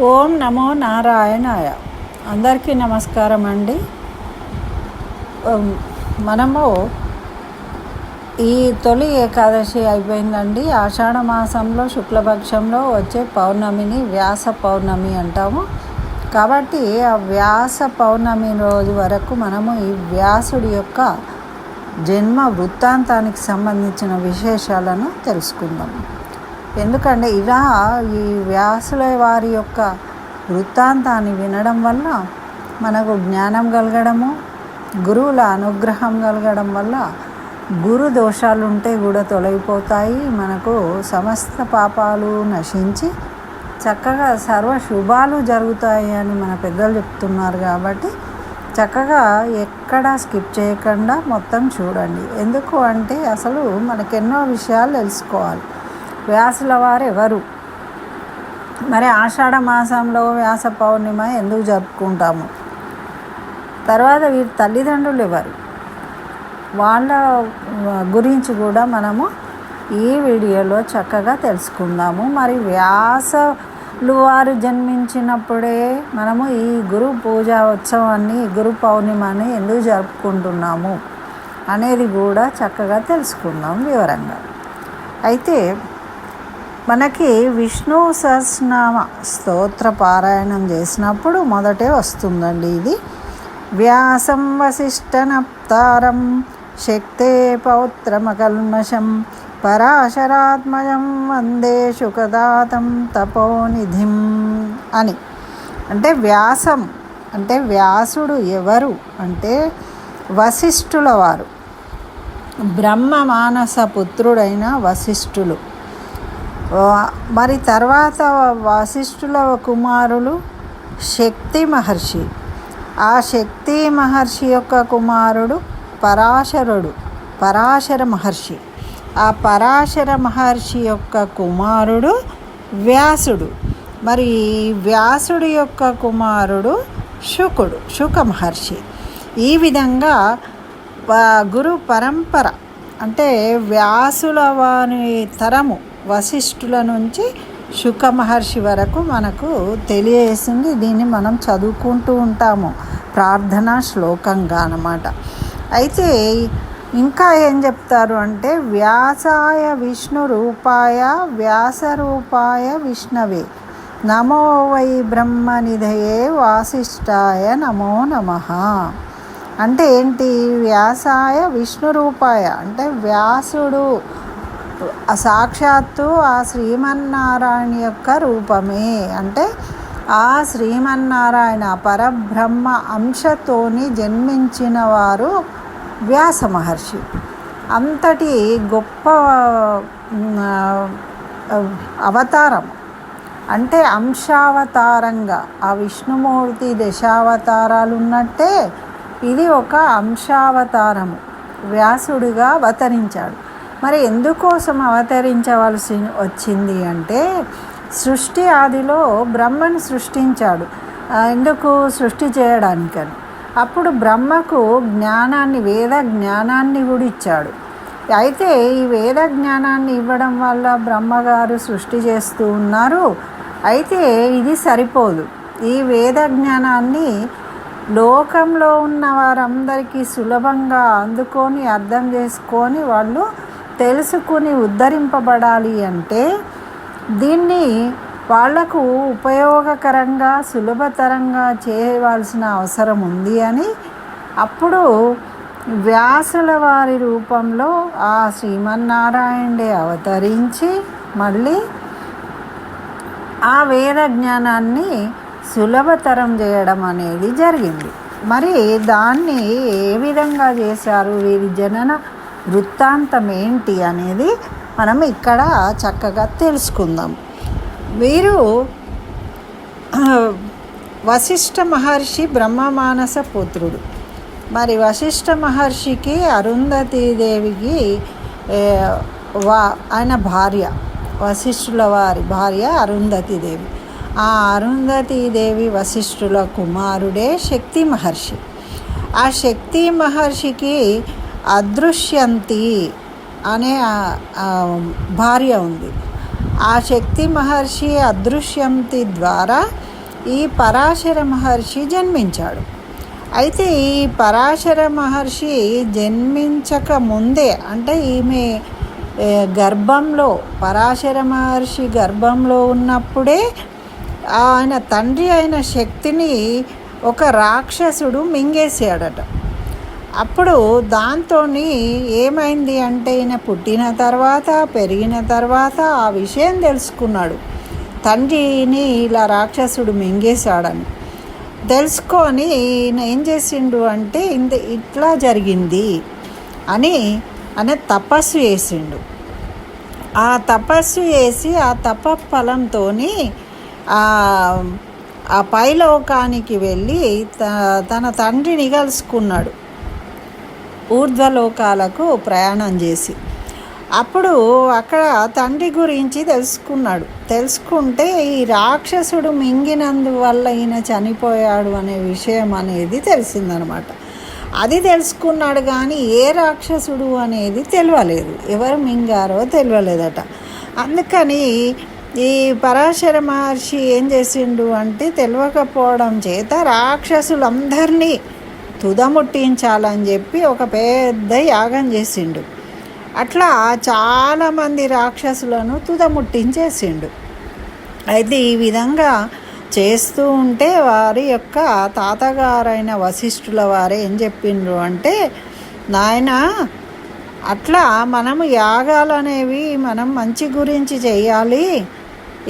ఓం నమో నారాయణాయ. అందరికీ నమస్కారం అండి. మనము ఈ తొలి ఏకాదశి అయిపోయిందండి. ఆషాఢ మాసంలో శుక్లపక్షంలో వచ్చే పౌర్ణమిని వ్యాస పౌర్ణమి అంటాము. కాబట్టి ఆ వ్యాస పౌర్ణమి రోజు వరకు మనము ఈ వ్యాసుడి యొక్క జన్మ వృత్తాంతానికి సంబంధించిన విశేషాలను తెలుసుకుందాం. ఎందుకంటే ఇలా ఈ వ్యాసుల వారి యొక్క వృత్తాంతాన్ని వినడం వల్ల మనకు జ్ఞానం కలగడము, గురువుల అనుగ్రహం కలగడం వల్ల గురు దోషాలు ఉంటే కూడా తొలగిపోతాయి. మనకు సమస్త పాపాలు నశించి చక్కగా సర్వ శుభాలు జరుగుతాయి అని మన పెద్దలు చెప్తున్నారు. కాబట్టి చక్కగా ఎక్కడా స్కిప్ చేయకుండా మొత్తం చూడండి. ఎందుకు అంటే అసలు మనకెన్నో విషయాలు తెలుసుకోవాలి. వ్యాసుల వారు ఎవరు, మరి ఆషాఢ మాసంలో వ్యాస పౌర్ణిమ ఎందుకు జరుపుకుంటాము, తర్వాత వీరి తల్లిదండ్రులు ఎవరు, వాళ్ళ గురించి కూడా మనము ఈ వీడియోలో చక్కగా తెలుసుకుందాము. మరి వ్యాసులు వారు జన్మించినప్పుడే మనము ఈ గురు పూజా ఉత్సవాన్ని, గురు పౌర్ణిమని ఎందుకు జరుపుకుంటున్నాము అనేది కూడా చక్కగా తెలుసుకుందాం వివరంగా. అయితే మనకి విష్ణు సహస్రనామ స్తోత్ర పారాయణం చేసినప్పుడు మొదటే వస్తుందండి ఇది. వ్యాసం వసిష్ఠనప్తారం శక్తే పౌత్రమకల్మషం పరాశరాత్మజం వందే శుకదాతం తపోనిధిం అని. అంటే వ్యాసం అంటే వ్యాసుడు ఎవరు అంటే వశిష్ఠుల వారు, బ్రహ్మ మానస పుత్రుడైన వశిష్ఠులు. మరి తర్వాత వశిష్ఠుల కుమారులు శక్తి మహర్షి. ఆ శక్తి మహర్షి యొక్క కుమారుడు పరాశర మహర్షి. ఆ పరాశర మహర్షి యొక్క కుమారుడు వ్యాసుడు. మరి వ్యాసుడి యొక్క కుమారుడు శుక మహర్షి. ఈ విధంగా గురు పరంపర అంటే వ్యాసుల వారి తరము వశిష్ఠుల నుంచి శుక మహర్షి వరకు మనకు తెలియజేసింది. దీన్ని మనం చదువుకుంటూ ఉంటాము ప్రార్థనా శ్లోకంగా అన్నమాట. అయితే ఇంకా ఏం చెప్తారు అంటే వ్యాసాయ విష్ణు రూపాయ వ్యాస రూపాయ విష్ణవే నమో వై బ్రహ్మనిధయే వాసిష్ఠాయ నమో నమః. అంటే ఏంటి? వ్యాసాయ విష్ణు రూపాయ అంటే వ్యాసుడు సాక్షాత్తు ఆ శ్రీమన్నారాయణ యొక్క రూపమే. అంటే ఆ శ్రీమన్నారాయణ పరబ్రహ్మ అంశతోని జన్మించిన వారు వ్యాస మహర్షి. అంతటి గొప్ప అవతారం అంటే అంశావతారంగా ఆ విష్ణుమూర్తి దశావతారాలు ఉన్నట్టే ఇది ఒక అంశావతారము. వ్యాసుడిగా అవతరించాడు. మరి ఎందుకోసం అవతరించవలసి వచ్చింది అంటే సృష్టి ఆదిలో బ్రహ్మను సృష్టించాడు. ఎందుకు? సృష్టి చేయడానికని. అప్పుడు బ్రహ్మకు జ్ఞానాన్ని, వేద జ్ఞానాన్ని కూడా ఇచ్చాడు. అయితే ఈ వేద జ్ఞానాన్ని ఇవ్వడం వల్ల బ్రహ్మగారు సృష్టి చేస్తూ ఉన్నారు. అయితే ఇది సరిపోదు. ఈ వేద జ్ఞానాన్ని లోకంలో ఉన్న వారందరికీ సులభంగా అందుకొని అర్థం చేసుకొని వాళ్ళు తెలుసుకుని ఉద్ధరింపబడాలి అంటే దీన్ని వాళ్లకు ఉపయోగకరంగా సులభతరంగా చేయవలసిన అవసరం ఉంది అని అప్పుడు వ్యాసుల వారి రూపంలో ఆ శ్రీమన్నారాయణుడే అవతరించి మళ్ళీ ఆ వేద జ్ఞానాన్ని సులభతరం చేయడం అనేది జరిగింది. మరి దాన్ని ఏ విధంగా చేశారు, వీరి జనన వృత్తాంతం ఏంటి అనేది మనం ఇక్కడ చక్కగా తెలుసుకుందాం. వీరు వశిష్ఠ మహర్షి బ్రహ్మమానస పుత్రుడు. మరి వశిష్ఠ మహర్షికి అరుంధతీదేవికి ఆయన భార్య, వశిష్ఠుల వారి భార్య అరుంధతీదేవి. ఆ అరుంధతీదేవి వశిష్ఠుల కుమారుడే శక్తి మహర్షి. ఆ శక్తి మహర్షికి అదృశ్యంతి అనే భార్య ఉంది. ఆ శక్తి మహర్షి అదృశ్యంతి ద్వారా ఈ పరాశర మహర్షి జన్మించాడు. అయితే ఈ పరాశర మహర్షి జన్మించక ముందే, అంటే ఈమె గర్భంలో, పరాశర మహర్షి గర్భంలో ఉన్నప్పుడే ఆయన తండ్రి అయిన శక్తిని ఒక రాక్షసుడు మింగేసాడట. అప్పుడు దాంతో ఏమైంది అంటే, ఈయన పుట్టిన తర్వాత, పెరిగిన తర్వాత ఆ విషయం తెలుసుకున్నాడు. తండ్రిని ఇలా రాక్షసుడు మింగేశాడని తెలుసుకొని ఈయన ఏం చేసిండు అంటే, ఇట్లా జరిగింది అని తపస్సు చేసిండు. ఆ తపస్సు చేసి ఆ తపఫలంతో ఆ పైలోకానికి వెళ్ళి తన తండ్రిని కలుసుకున్నాడు, ఊర్ధ్వలోకాలకు ప్రయాణం చేసి. అప్పుడు అక్కడ తండ్రి గురించి తెలుసుకుంటే ఈ రాక్షసుడు మింగినందువల్ల ఈయన చనిపోయాడు అనే విషయం అనేది తెలిసిందనమాట. అది తెలుసుకున్నాడు, కానీ ఏ రాక్షసుడు అనేది తెలియలేదు, ఎవరు మింగారో తెలియలేదట. అందుకని ఈ పరాశర మహర్షి ఏం చేసిండు అంటే, తెలియకపోవడం చేత రాక్షసులందరినీ తుదముట్టించాలని చెప్పి ఒక పెద్ద యాగం చేసిండు. అట్లా చాలామంది రాక్షసులను తుదముట్టించేసిండు. అయితే ఈ విధంగా చేస్తూ ఉంటే వారి యొక్క తాతగారైన వశిష్ఠుల వారే ఏం చెప్పిండ్రు అంటే, నాయన అట్లా మనము యాగాలు అనేవి మనం మంచి గురించి చేయాలి.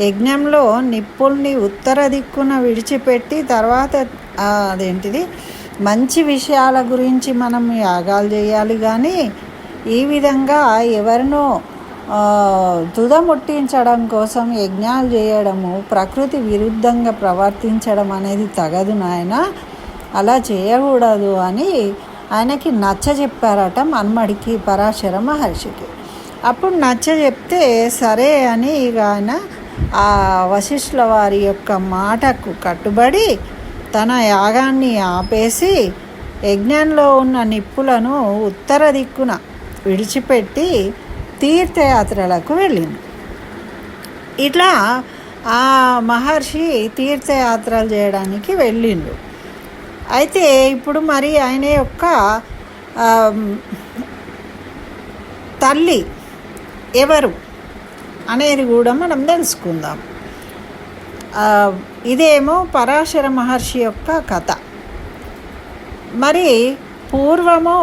యజ్ఞంలో నిప్పుల్ని ఉత్తర దిక్కున విడిచిపెట్టి తర్వాత మంచి విషయాల గురించి మనం యాగాలు చేయాలి. కానీ ఈ విధంగా ఎవరినో తుదముట్టించడం కోసం యజ్ఞాలు చేయడము, ప్రకృతి విరుద్ధంగా ప్రవర్తించడం అనేది తగదు నాయన, అలా చేయకూడదు అని ఆయనకి నచ్చజెప్పారట మన్మడికి, పరాశర మహర్షికి. అప్పుడు నచ్చజెప్తే సరే అని ఇక ఆయన ఆ వశిష్ఠుల వారి యొక్క మాటకు కట్టుబడి తన యాగాన్ని ఆపేసి యజ్ఞంలో ఉన్న నిప్పులను ఉత్తర దిక్కున విడిచిపెట్టి తీర్థయాత్రలకు వెళ్ళింది. ఇట్లా ఆ మహర్షి తీర్థయాత్రలు చేయడానికి వెళ్ళిండు. అయితే ఇప్పుడు మరి ఆయన యొక్క తల్లి ఎవరు అనేది కూడా మనం తెలుసుకుందాం. ఇదేమో పరాశర మహర్షి యొక్క కథ. మరి పూర్వము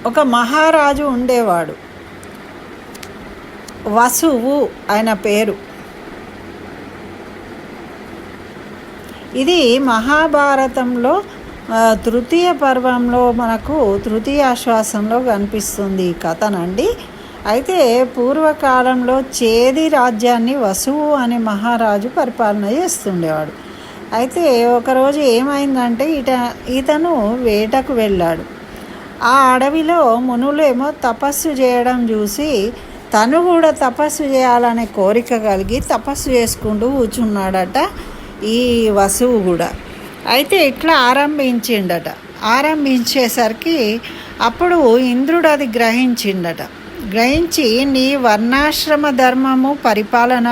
ఒక మహారాజు ఉండేవాడు, వసువు ఆయన పేరు. ఇది మహాభారతంలో తృతీయ పర్వంలో మనకు తృతీయాశ్వాసంలో కనిపిస్తుంది ఈ కథనండి. అయితే పూర్వకాలంలో చేది రాజ్యాన్ని వసువు అనే మహారాజు పరిపాలన చేస్తుండేవాడు. అయితే ఒకరోజు ఏమైందంటే ఇతను వేటకు వెళ్ళాడు. ఆ అడవిలో మునులేమో తపస్సు చేయడం చూసి తను కూడా తపస్సు చేయాలనే కోరిక కలిగి తపస్సు చేసుకుంటూ కూర్చున్నాడట ఈ వసువు కూడా. అయితే ఇట్లా ఆరంభించేసరికి అప్పుడు ఇంద్రుడు అది గ్రహించి నీ వర్ణాశ్రమ ధర్మము పరిపాలన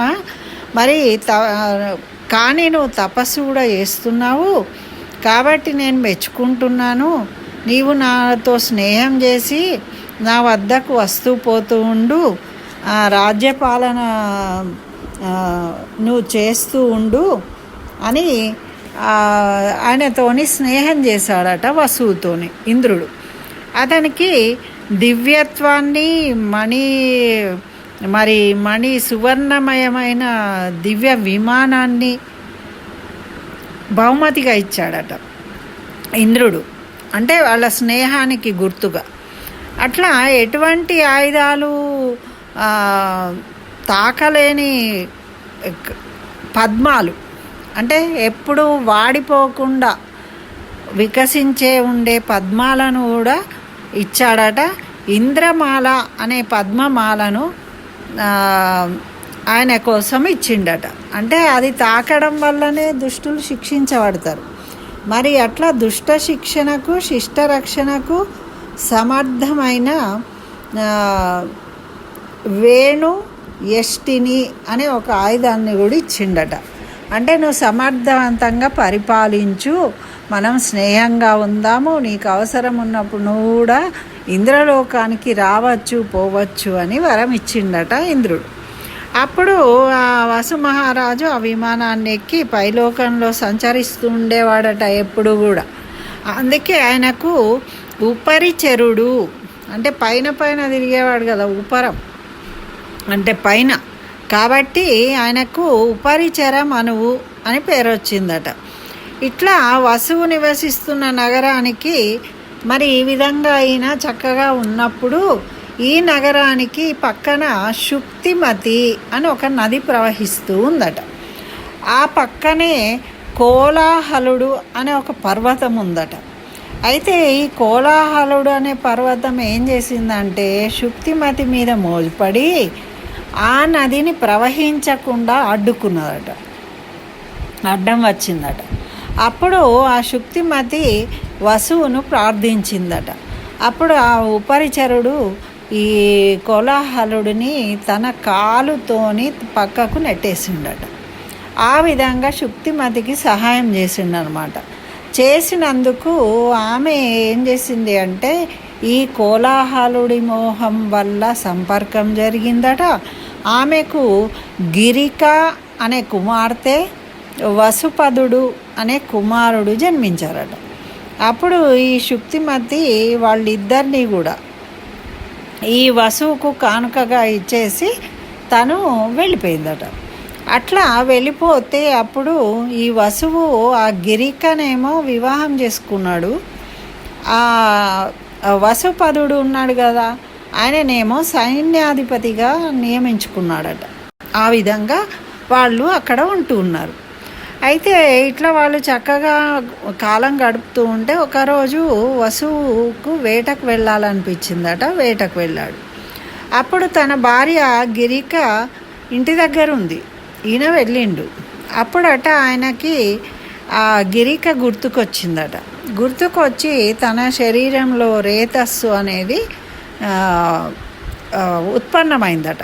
మరి కానీ నువ్వు తపస్సు కూడా చేస్తున్నావు కాబట్టి నేను మెచ్చుకుంటున్నాను. నీవు నాతో స్నేహం చేసి నా వద్దకు వస్తూ పోతూ ఉండు, రాజ్యపాలన నువ్వు చేస్తూ ఉండు అని ఆయనతోని స్నేహం చేశాడట వసువుతోని ఇంద్రుడు. అతనికి దివ్యత్వాన్ని మణి సువర్ణమయమైన దివ్య విమానాన్ని బహుమతిగా ఇచ్చాడట ఇంద్రుడు, అంటే వాళ్ళ స్నేహానికి గుర్తుగా. అట్లా ఎటువంటి ఆయుధాలు తాకలేని పద్మాలు, అంటే ఎప్పుడు వాడిపోకుండా వికసించే ఉండే పద్మాలను కూడా ఇచ్చాడట. ఇంద్రమాల అనే పద్మమాలను ఆయన కోసం ఇచ్చిండట. అంటే అది తాకడం వల్లనే దుష్టులు శిక్షించబడతారు. మరి అట్లా దుష్ట శిక్షణకు శిష్ట రక్షణకు సమర్థమైన వేణు యష్టిని అనే ఒక ఆయుధాన్ని కూడా ఇచ్చిండట. అంటే నువ్వు సమర్థవంతంగా పరిపాలించు, మనం స్నేహంగా ఉందాము, నీకు అవసరం ఉన్నప్పుడు నువ్వు కూడా ఇంద్రలోకానికి రావచ్చు పోవచ్చు అని వరం ఇచ్చిండట ఇంద్రుడు. అప్పుడు ఆ వసు మహారాజు ఆ విమానాన్ని ఎక్కి పైలోకంలో సంచరిస్తూ ఉండేవాడట ఎప్పుడు కూడా. అందుకే ఆయనకు ఉపరిచరుడు అంటే పైన పైన తిరిగేవాడు కదా, ఉపరం అంటే పైన, కాబట్టి ఆయనకు ఉపరిచర మనువు అని పేరు వచ్చిందట. ఇట్లా వసువు నివసిస్తున్న నగరానికి మరి ఈ విధంగా అయినా చక్కగా ఉన్నప్పుడు ఈ నగరానికి పక్కన శుక్తిమతి అని ఒక నది ప్రవహిస్తూ ఉందట. ఆ పక్కనే కోలాహలుడు అనే ఒక పర్వతం ఉందట. అయితే ఈ కోలాహలుడు అనే పర్వతం ఏం చేసిందంటే శుక్తిమతి మీద మోజుపడి ఆ నదిని ప్రవహించకుండా అడ్డుకున్నదట, అడ్డం వచ్చిందట. అప్పుడు ఆ శుక్తిమతి వసువును ప్రార్థించిందట. అప్పుడు ఆ ఉపరిచరుడు ఈ కోలాహలుడిని తన కాలుతోని పక్కకు నెట్టేసిండట. ఆ విధంగా శుక్తిమతికి సహాయం చేసిండనమాట. చేసినందుకు ఆమె ఏం చేసింది అంటే ఈ కోలాహలుడి మోహం వల్ల సంపర్కం జరిగిందట. ఆమెకు గిరిక అనే కుమార్తె, వసుపదుడు అనే కుమారుడు జన్మించారట. అప్పుడు ఈ శుక్తిమతి వాళ్ళిద్దరినీ కూడా ఈ వసువుకు కానుకగా ఇచ్చేసి తను వెళ్ళిపోయిందట. అట్లా వెళ్ళిపోతే అప్పుడు ఈ వసువు ఆ గిరికనేమో వివాహం చేసుకున్నాడు. ఆ వసుపదుడు ఉన్నాడు కదా, ఆయననేమో సైన్యాధిపతిగా నియమించుకున్నాడట. ఆ విధంగా వాళ్ళు అక్కడ ఉంటూ ఉన్నారు. అయితే ఇట్లా వాళ్ళు చక్కగా కాలం గడుపుతూ ఉంటే ఒకరోజు వసువుకు వేటకు వెళ్ళాలనిపించిందట. వేటకు వెళ్ళాడు. అప్పుడు తన భార్య గిరిక ఇంటి దగ్గర ఉంది, ఈయన వెళ్ళిండు. అప్పుడట ఆయనకి ఆ గిరిక గుర్తుకొచ్చిందట. గుర్తుకొచ్చి తన శరీరంలో రేతస్సు అనేది ఉత్పన్నమైందట.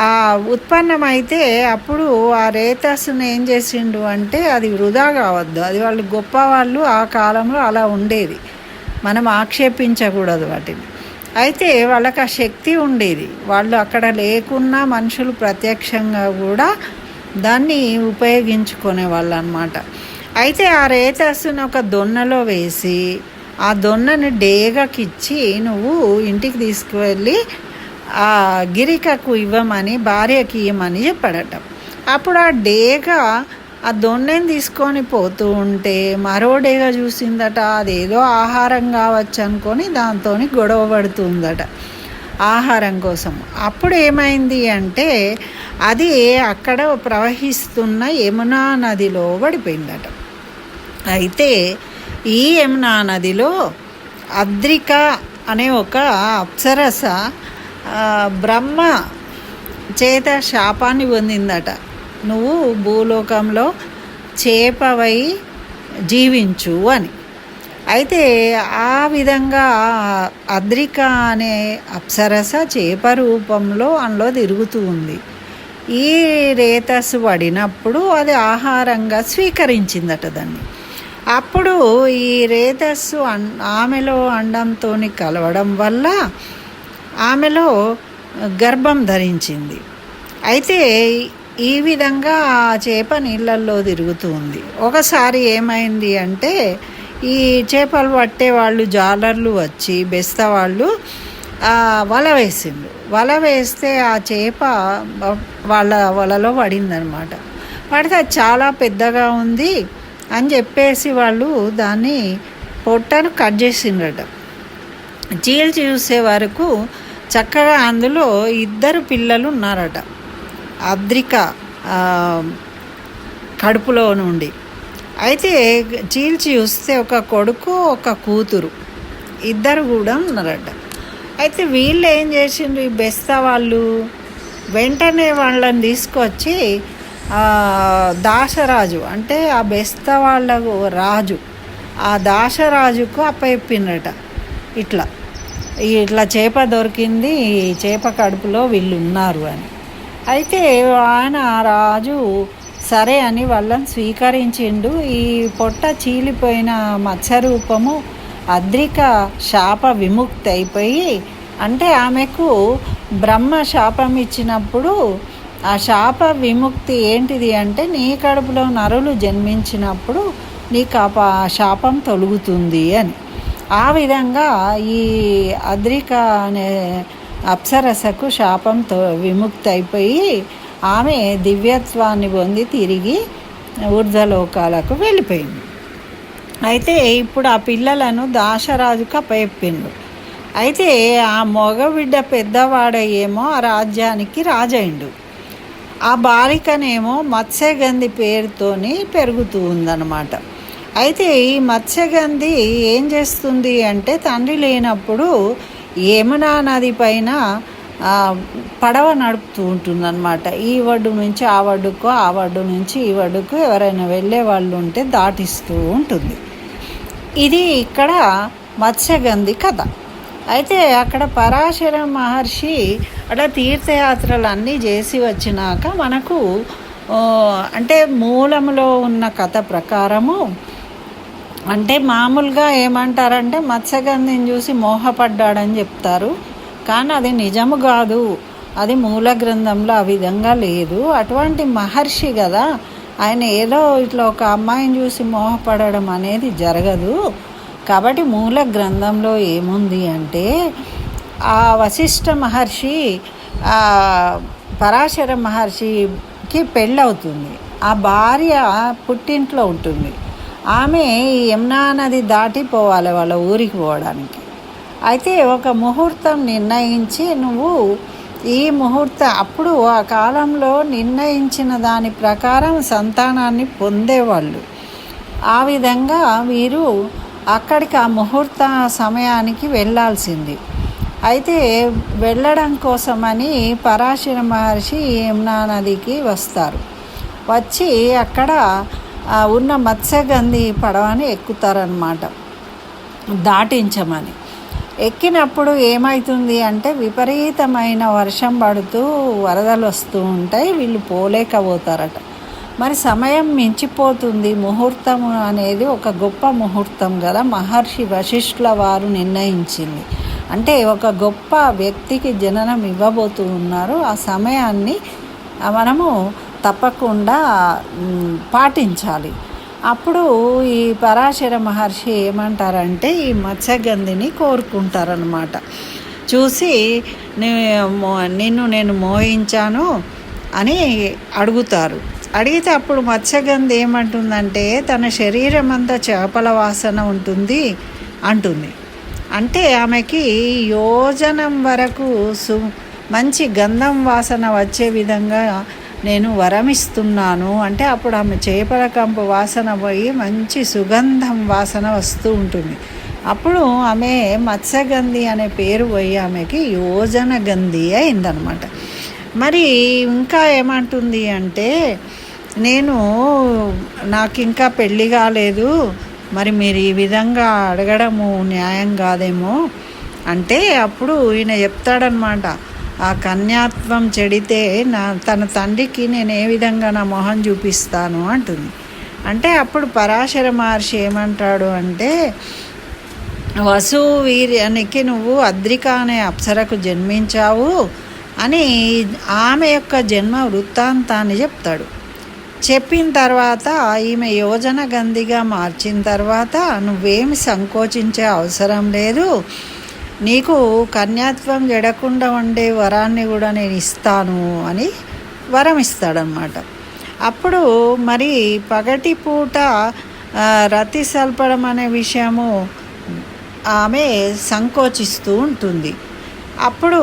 ఆ ఉత్పన్నమైతే అప్పుడు ఆ రేతస్సును ఏం చేసిండు అంటే అది వృధా కావద్దు, అది వాళ్ళు గొప్పవాళ్ళు ఆ కాలంలో అలా ఉండేది, మనం ఆక్షేపించకూడదు వాటిని. అయితే వాళ్ళకి ఆ శక్తి ఉండేది, వాళ్ళు అక్కడ లేకున్నా మనుషులు ప్రత్యక్షంగా కూడా దాన్ని ఉపయోగించుకునే వాళ్ళు అన్నమాట. అయితే ఆ రేతస్సును ఒక దొన్నలో వేసి ఆ దొన్నని డేగకిచ్చి నువ్వు ఇంటికి తీసుకువెళ్ళి ఆ గిరికకు ఇవ్వమని, భార్యకి ఇవ్వమని చెప్పాడట. అప్పుడు ఆ డేగ ఆ దొన్నెని తీసుకొని పోతూ ఉంటే మరో డేగ చూసిందట. అదేదో ఆహారం కావచ్చు అనుకొని దాంతో గొడవ పడుతుందట ఆహారం కోసం. అప్పుడు ఏమైంది అంటే అది అక్కడ ప్రవహిస్తున్న యమునా నదిలో పడిపోయిందట. అయితే ఈ యమునా నదిలో అద్రిక అనే ఒక అప్సరస బ్రహ్మ చేత శాపాన్ని పొందిందట, నువ్వు భూలోకంలో చేపవై జీవించు అని. అయితే ఆ విధంగా అద్రిక అనే అప్సరస చేప రూపంలో అందులో తిరుగుతూ ఉంది. ఈ రేతస్సు పడినప్పుడు అది ఆహారంగా స్వీకరించిందట దాన్ని. అప్పుడు ఈ రేతస్సు ఆమెలో అండంతో కలవడం వల్ల ఆమెలో గర్భం ధరించింది. అయితే ఈ విధంగా ఆ చేప నీళ్ళల్లో తిరుగుతూ ఉంది. ఒకసారి ఏమైంది అంటే ఈ చేపలు పట్టే వాళ్ళు జాలర్లు వచ్చి బెస్త వాళ్ళు వల వేసిండ్రు. వల వేస్తే ఆ చేప వాళ్ళ వలలో పడిందనమాట. పడితే అది చాలా పెద్దగా ఉంది అని చెప్పేసి వాళ్ళు దాన్ని పొట్టను కట్ చేసిండ్రట. చీల్చి చూసే వరకు చక్కగా అందులో 2 పిల్లలు ఉన్నారట అద్రిక కడుపులో నుండి. అయితే చీల్చి చూస్తే ఒక కొడుకు ఒక కూతురు, 2 కూడా ఉన్నారట. అయితే వీళ్ళు ఏం చేసిండ్రు, ఈ బెస్తా వాళ్ళు వెంటనే వాళ్ళని తీసుకొచ్చి దాసరాజు అంటే ఆ బెస్తా వాళ్ళకు రాజు, ఆ దాసరాజుకు అప్పచెప్పిండ్రట. ఇట్లా చేప దొరికింది, ఈ చేప కడుపులో వీళ్ళు ఉన్నారు అని. అయితే ఆయన రాజు సరే అని వాళ్ళని స్వీకరించిండు. ఈ పొట్ట చీలిపోయిన మత్స్యరూపము అద్రిక శాప విముక్తి అయిపోయి, అంటే ఆమెకు బ్రహ్మ శాపం ఇచ్చినప్పుడు ఆ శాప విముక్తి ఏంటిది అంటే, నీ కడుపులో నరులు జన్మించినప్పుడు నీకు ఆ శాపం తొలుగుతుంది అని. ఆ విధంగా ఈ అద్రిక అనే అప్సరసకు శాపం విముక్తి అయిపోయి ఆమె దివ్యత్వాన్ని పొంది తిరిగి ఊర్ధ్వలోకాలకు వెళ్ళిపోయింది. అయితే ఇప్పుడు ఆ పిల్లలను దాశరాజుకు అప్పచెప్పిండు. అయితే ఆ మగబిడ్డ పెద్దవాడయ్యేమో ఆ రాజ్యానికి రాజైండు. ఆ బాలికనేమో మత్స్యగంధి పేరుతోని పెరుగుతూ ఉందన్నమాట. అయితే ఈ మత్స్యగంధి ఏం చేస్తుంది అంటే, తండ్రి లేనప్పుడు యమునా నది పైన పడవ నడుపుతూ ఉంటుందన్నమాట. ఈ ఒడ్డు నుంచి ఆ ఒడ్డుకు, ఆ ఒడ్డు నుంచి ఈ ఒడ్డుకు ఎవరైనా వెళ్ళే వాళ్ళు ఉంటే దాటిస్తూ ఉంటుంది. ఇది ఇక్కడ మత్స్యగంధి కథ. అయితే అక్కడ పరాశర మహర్షి అలా తీర్థయాత్రలు అన్నీ చేసి వచ్చినాక మనకు అంటే మూలంలో ఉన్న కథ ప్రకారము, అంటే మామూలుగా ఏమంటారంటే మత్స్యగంధిని చూసి మోహపడ్డాడని చెప్తారు, కానీ అది నిజము కాదు. అది మూల గ్రంథంలో ఆ విధంగా లేదు. అటువంటి మహర్షి కదా ఆయన, ఏదో ఇట్లా ఒక అమ్మాయిని చూసి మోహపడడం అనేది జరగదు. కాబట్టి మూల గ్రంథంలో ఏముంది అంటే, ఆ వశిష్ఠ మహర్షి పరాశర మహర్షికి పెళ్ళవుతుంది. ఆ భార్య పుట్టింట్లో ఉంటుంది. ఆమె యమునా నది దాటిపోవాలి వాళ్ళ ఊరికి పోవడానికి. అయితే ఒక ముహూర్తం నిర్ణయించి, నువ్వు ఈ అప్పుడు ఆ కాలంలో నిర్ణయించిన దాని ప్రకారం సంతానాన్ని పొందేవాళ్ళు. ఆ విధంగా వీరు అక్కడికి ఆ ముహూర్త సమయానికి వెళ్ళాల్సింది. అయితే వెళ్ళడం కోసమని పరాశర మహర్షి యమునా నదికి వస్తారు. వచ్చి అక్కడ ఉన్న మత్స్యగంధి పడవని ఎక్కుతారనమాట, దాటించమని. ఎక్కినప్పుడు ఏమవుతుంది అంటే, విపరీతమైన వర్షం పడుతూ వరదలు వస్తూ ఉంటాయి. వీళ్ళు పోలేకపోతారట. మరి సమయం మించిపోతుంది. ముహూర్తం అనేది ఒక గొప్ప ముహూర్తం కదా, మహర్షి వశిష్ఠుల వారు నిర్ణయించింది. అంటే ఒక గొప్ప వ్యక్తికి జననం ఇవ్వబోతూ ఉన్నారు. ఆ సమయాన్ని మనము తప్పకుండా పాటించాలి. అప్పుడు ఈ పరాశర మహర్షి ఏమంటారంటే, ఈ మత్స్యగంధిని కోరుకుంటారనమాట. చూసి నిన్ను నేను మోహించాను అని అడుగుతారు. అడిగితే అప్పుడు మత్స్యగంధి ఏమంటుందంటే, తన శరీరం అంతా చేపల వాసన ఉంటుంది అంటుంది. అంటే ఆమెకి యోజనం వరకు మంచి గంధం వాసన వచ్చే విధంగా నేను వరమిస్తున్నాను అంటే, అప్పుడు ఆమె చేపల కంపు వాసన పోయి మంచి సుగంధం వాసన వస్తూ ఉంటుంది. అప్పుడు ఆమె మత్స్యగంధి అనే పేరు పోయి ఆమెకి యోజన గంధి అయిందనమాట. మరి ఇంకా ఏమంటుంది అంటే, నాకు ఇంకా పెళ్ళి కాలేదు, మరి మీరు ఈ విధంగా అడగడము న్యాయం కాదేమో అంటే, అప్పుడు ఈయన చెప్తాడనమాట, ఆ కన్యాత్వం చెడితే తన తండ్రికి నేను ఏ విధంగా నా మొహం చూపిస్తాను అంటుంది. అంటే అప్పుడు పరాశర మహర్షి ఏమంటాడు అంటే, వసువీర్యానికి నువ్వు అద్రిక అనే అప్సరకు జన్మించావు అని ఆమె యొక్క జన్మ వృత్తాంతాన్ని చెప్తాడు. చెప్పిన తర్వాత ఈమె యోజన గంధిగా మార్చిన తర్వాత, నువ్వేమి సంకోచించే అవసరం లేదు, నీకు కన్యాత్వం జడకుండా ఉండే వరాన్ని కూడా నేను ఇస్తాను అని వరం ఇస్తాడనమాట. అప్పుడు మరి పగటిపూట రతి సల్పడం అనే విషయము ఆమె సంకోచిస్తూ ఉంటుంది. అప్పుడు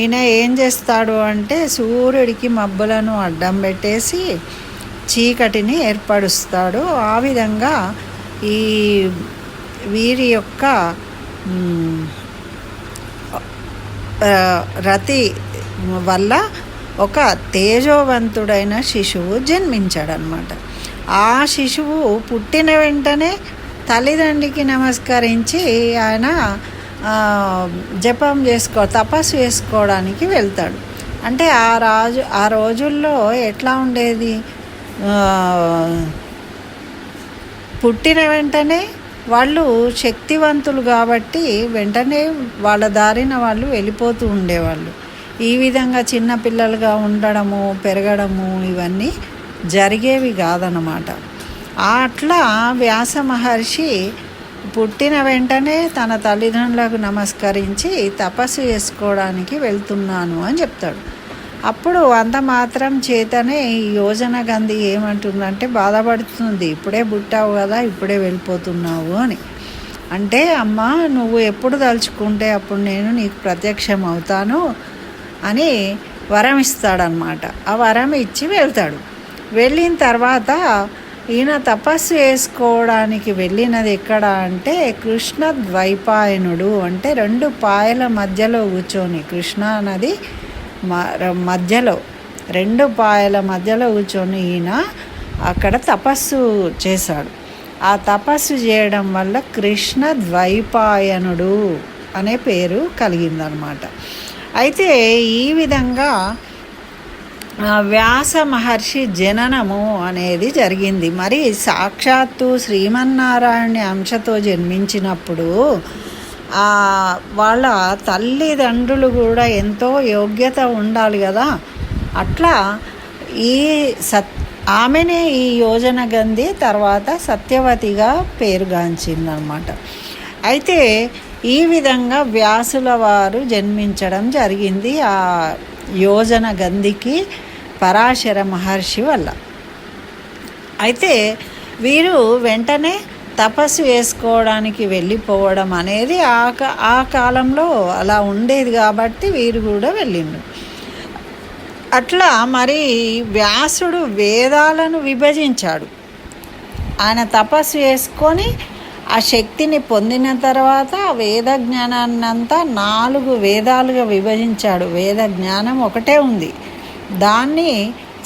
ఈయన ఏం చేస్తాడు అంటే, సూర్యుడికి మబ్బులను అడ్డం పెట్టేసి చీకటిని ఏర్పరుస్తాడు. ఆ విధంగా ఈ వీరి యొక్క రతి వల్ల ఒక తేజోవంతుడైన శిశువు జన్మించాడనమాట. ఆ శిశువు పుట్టిన వెంటనే తల్లిదండ్రికి నమస్కరించి ఆయన తపస్సు చేసుకోవడానికి వెళ్తాడు. అంటే ఆ రోజుల్లో ఎట్లా ఉండేది, ఆ, పుట్టిన వెంటనే వాళ్ళు శక్తివంతులు కాబట్టి వెంటనే వాళ్ళ దారిన వాళ్ళు వెళ్ళిపోతూ ఉండేవాళ్ళు. ఈ విధంగా చిన్నపిల్లలుగా ఉండడము, పెరగడము ఇవన్నీ జరిగేవి కాదన్నమాట. అట్లా వ్యాస మహర్షి పుట్టిన వెంటనే తన తల్లిదండ్రులకు నమస్కరించి తపస్సు చేసుకోవడానికి వెళ్తున్నాను అని చెప్తాడు. అప్పుడు అంత మాత్రం చేతనే ఈ యోజన గంధి ఏమంటుందంటే బాధపడుతుంది, ఇప్పుడే పుట్టావు కదా, ఇప్పుడే వెళ్ళిపోతున్నావు అని. అంటే అమ్మ, నువ్వు ఎప్పుడు తలుచుకుంటే అప్పుడు నేను నీకు ప్రత్యక్షం అవుతాను అని వరం ఇస్తాడనమాట. ఆ వరం ఇచ్చి వెళ్తాడు. వెళ్ళిన తర్వాత ఈయన తపస్సు చేసుకోవడానికి వెళ్ళినది ఎక్కడ అంటే కృష్ణ ద్వైపాయనుడు, అంటే 2 పాయల మధ్యలో కూర్చొని, కృష్ణా నది మధ్యలో 2 పాయల మధ్యలో కూర్చొని ఈయన అక్కడ తపస్సు చేశాడు. ఆ తపస్సు చేయడం వల్ల కృష్ణ ద్వైపాయనుడు అనే పేరు కలిగిందనమాట. అయితే ఈ విధంగా వ్యాస మహర్షి జననము అనేది జరిగింది. మరి సాక్షాత్తు శ్రీమన్నారాయణ అంశతో జన్మించినప్పుడు వాళ్ళ తల్లిదండ్రులు కూడా ఎంతో యోగ్యత ఉండాలి కదా. అట్లా ఆమెనే ఈ యోజన గంధి తర్వాత సత్యవతిగా పేరుగాంచిందనమాట. అయితే ఈ విధంగా వ్యాసుల వారు జన్మించడం జరిగింది ఆ యోజన గంధికి పరాశర మహర్షి వల్ల. అయితే వీరు వెంటనే తపస్సు వేసుకోవడానికి వెళ్ళిపోవడం అనేది ఆ కాలంలో అలా ఉండేది కాబట్టి వీరు కూడా వెళ్ళిండు. అట్లా మరి వ్యాసుడు వేదాలను విభజించాడు. ఆయన తపస్సు చేసుకొని ఆ శక్తిని పొందిన తర్వాత వేద జ్ఞానాన్నంతా 4 వేదాలుగా విభజించాడు. వేద జ్ఞానం ఒకటే ఉంది, దాన్ని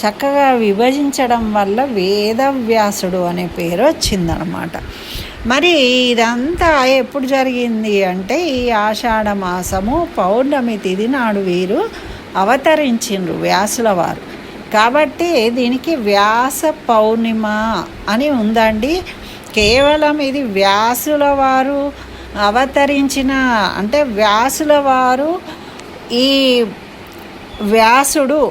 చక్కగా విభజించడం వల్ల వేదవ్యాసుడు అనే పేరు వచ్చిందనమాట. మరి ఇదంతా ఎప్పుడు జరిగింది అంటే ఈ ఆషాఢ మాసము పౌర్ణమి తిథి నాడు వీరు అవతరించిండ్రు వ్యాసుల వారు. కాబట్టి దీనికి వ్యాస పౌర్ణిమ అని ఉందండి. కేవలం ఇది వ్యాసుల వారు అవతరించిన, అంటే వ్యాసుల వారు ఈ వ్యాసుడు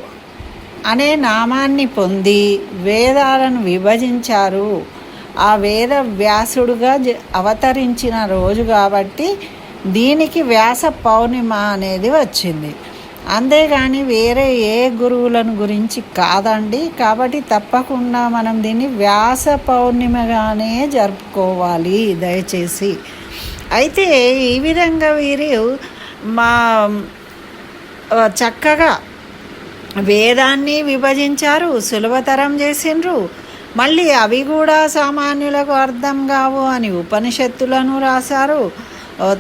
అనే నామాన్ని పొంది వేదాలను విభజించారు. ఆ వేద వ్యాసుడుగా అవతరించిన రోజు కాబట్టి దీనికి వ్యాస పౌర్ణిమ అనేది వచ్చింది. అంతేగాని వేరే ఏ గురువులను గురించి కాదండి. కాబట్టి తప్పకుండా మనం దీన్ని వ్యాస పౌర్ణిమగానే జరుపుకోవాలి దయచేసి. అయితే ఈ విధంగా వీరు చక్కగా వేదాన్ని విభజించారు, సులభతరం చేసిండ్రు. మళ్ళీ అవి కూడా సామాన్యులకు అర్థం కావు అని ఉపనిషత్తులను రాశారు.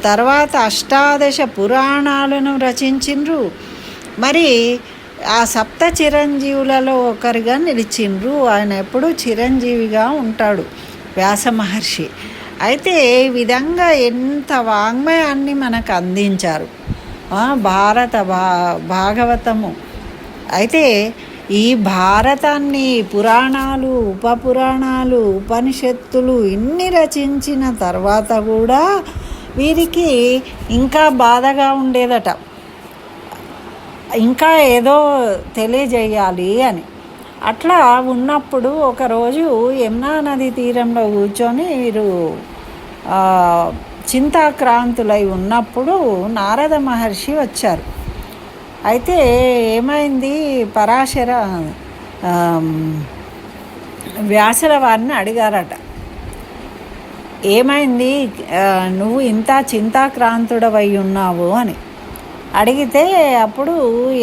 తర్వాత 18 పురాణాలను రచించిండ్రు. మరి ఆ 7 చిరంజీవులలో ఒకరిగా నిలిచిండ్రు. ఆయన ఎప్పుడూ చిరంజీవిగా ఉంటాడు వ్యాస మహర్షి. అయితే ఈ విధంగా ఎంత వాంగ్మయాన్ని మనకు అందించారు భాగవతము. అయితే ఈ భారతాన్ని పురాణాలు, ఉపపురాణాలు, ఉపనిషత్తులు ఇన్ని రచించిన తర్వాత కూడా వీరికి ఇంకా బాధగా ఉండేదట, ఇంకా ఏదో తెలియజేయాలి అని. అట్లా ఉన్నప్పుడు ఒకరోజు యమునా నది తీరంలో కూర్చొని వీరు చింతాక్రాంతులై ఉన్నప్పుడు నారద మహర్షి వచ్చారు. అయితే ఏమైంది, పరాశర వ్యాసుల వారిని అడిగారట, ఏమైంది నువ్వు ఇంత చింతాక్రాంతుడవై ఉన్నావు అని అడిగితే అప్పుడు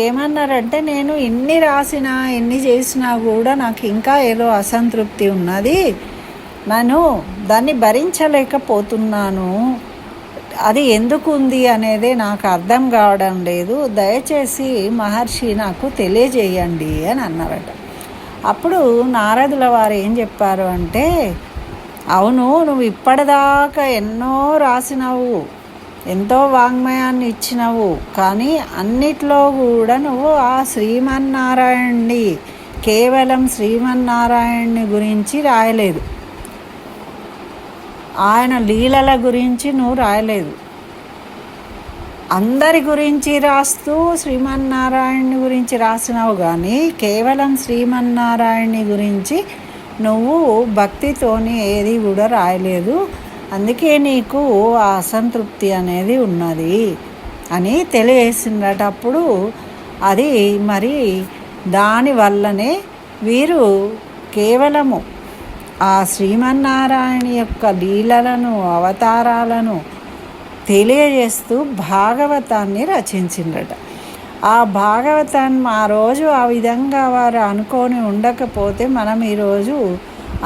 ఏమన్నారంటే, నేను ఎన్ని రాసినా ఎన్ని చేసినా కూడా నాకు ఇంకా ఏదో అసంతృప్తి ఉన్నది, నేను దాన్ని భరించలేకపోతున్నాను, అది ఎందుకు ఉంది అనేది నాకు అర్థం కావడం లేదు, దయచేసి మహర్షి నాకు తెలియజేయండి అని అన్నారట. అప్పుడు నారదుల వారు ఏం చెప్పారు అంటే, అవును, నువ్వు ఇప్పటిదాకా ఎన్నో రాసినావు, ఎంతో వాంగ్మయాన్ని ఇచ్చినవు, కానీ అన్నిట్లో కూడా నువ్వు ఆ శ్రీమన్నారాయణ్ణి, కేవలం శ్రీమన్నారాయణ్ణి గురించి రాయలేదు. ఆయన లీలల గురించి నువ్వు రాయలేదు. అందరి గురించి రాస్తూ శ్రీమన్నారాయణుని గురించి రాసినావు, కానీ కేవలం శ్రీమన్నారాయణుని గురించి నువ్వు భక్తితోని ఏది కూడా రాయలేదు. అందుకే నీకు ఆ అసంతృప్తి అనేది ఉన్నది అని తెలియజేసిందట. అప్పుడు అది మరి దానివల్లనే వీరు కేవలము ఆ శ్రీమన్నారాయణ యొక్క లీలలను, అవతారాలను తెలియజేస్తూ భాగవతాన్ని రచించిందట. ఆ భాగవతాన్ని ఆ రోజు ఆ విధంగా వారు అనుకొని ఉండకపోతే మనం ఈరోజు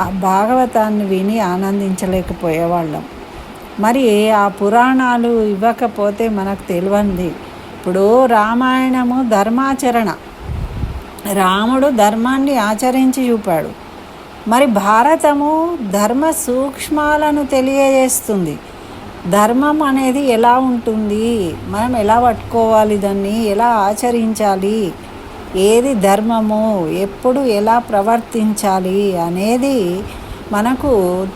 ఆ భాగవతాన్ని విని ఆనందించలేకపోయేవాళ్ళం. మరి ఆ పురాణాలు ఇవ్వకపోతే మనకు తెలియంది. ఇప్పుడు రామాయణము ధర్మాచరణ, రాముడు ధర్మాన్ని ఆచరించి చూపాడు. మరి భారతము ధర్మ సూక్ష్మాలను తెలియజేస్తుంది. ధర్మం అనేది ఎలా ఉంటుంది, మనం ఎలా పట్టుకోవాలి, దాన్ని ఎలా ఆచరించాలి, ఏది ధర్మము, ఎప్పుడు ఎలా ప్రవర్తించాలి అనేది మనకు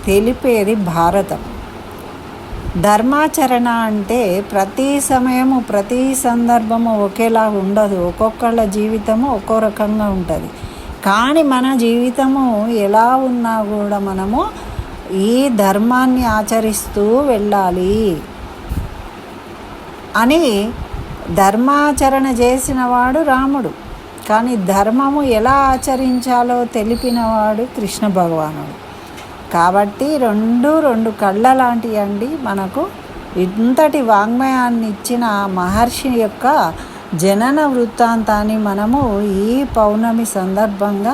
తెలిపేది భారతం. ధర్మాచరణ అంటే ప్రతి సమయము, ప్రతి సందర్భము ఒకేలా ఉండదు. ఒక్కొక్కళ్ళ జీవితము ఒక్కో రకంగా ఉంటుంది. కానీ మన జీవితము ఎలా ఉన్నా కూడా మనము ఈ ధర్మాన్ని ఆచరిస్తూ వెళ్ళాలి అని ధర్మాచరణ చేసినవాడు రాముడు. కానీ ధర్మము ఎలా ఆచరించాలో తెలిపినవాడు కృష్ణ భగవానుడు. కాబట్టి రెండు కళ్ళ లాంటివి అండి. మనకు ఇంతటి వాంగ్మయాన్ని ఇచ్చిన మహర్షి యొక్క జనన వృత్తాంతాన్ని మనము ఈ పౌర్ణమి సందర్భంగా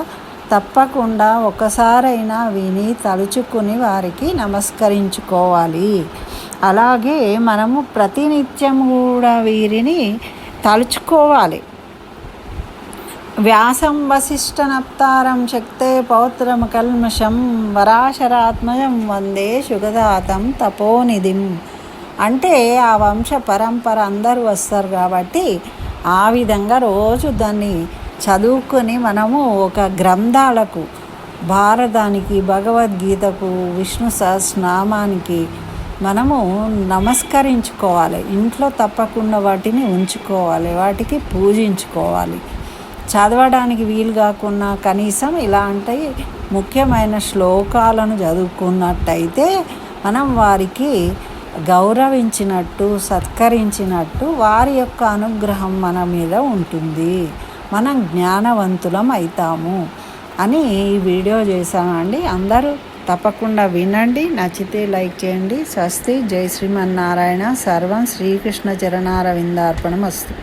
తప్పకుండా ఒకసారైనా విని తలుచుకుని వారికి నమస్కరించుకోవాలి. అలాగే మనము ప్రతినిత్యం కూడా వీరిని తలుచుకోవాలి. వ్యాసం వసిష్ఠనప్తారం శక్తే పౌత్రం కల్మషం వరాశరాత్మజం వందే శుగదాతం తపోనిధిం. అంటే ఆ వంశ పరంపర అందరూ వస్తారు కాబట్టి ఆ విధంగా రోజు దాన్ని చదువుకొని మనము ఒక గ్రంథాలకు, భారతానికి, భగవద్గీతకు, విష్ణు సహస్రనామానికి మనము నమస్కరించుకోవాలి. ఇంట్లో తప్పకుండా వాటిని ఉంచుకోవాలి, వాటికి పూజించుకోవాలి. చదవడానికి వీలు కాకుండా కనీసం ఇలాంటి ముఖ్యమైన శ్లోకాలను చదువుకున్నట్టయితే మనం వారికి గౌరవించినట్టు, సత్కరించినట్టు వారి యొక్క అనుగ్రహం మన మీద ఉంటుంది. మనం జ్ఞానవంతులం అవుతాము అని ఈ వీడియో చేశామండి. అందరూ తప్పకుండా వినండి. నచ్చితే లైక్ చేయండి. స్వస్తి. జై శ్రీమన్నారాయణ. సర్వం శ్రీకృష్ణ చరణారవిందార్పణమస్తు.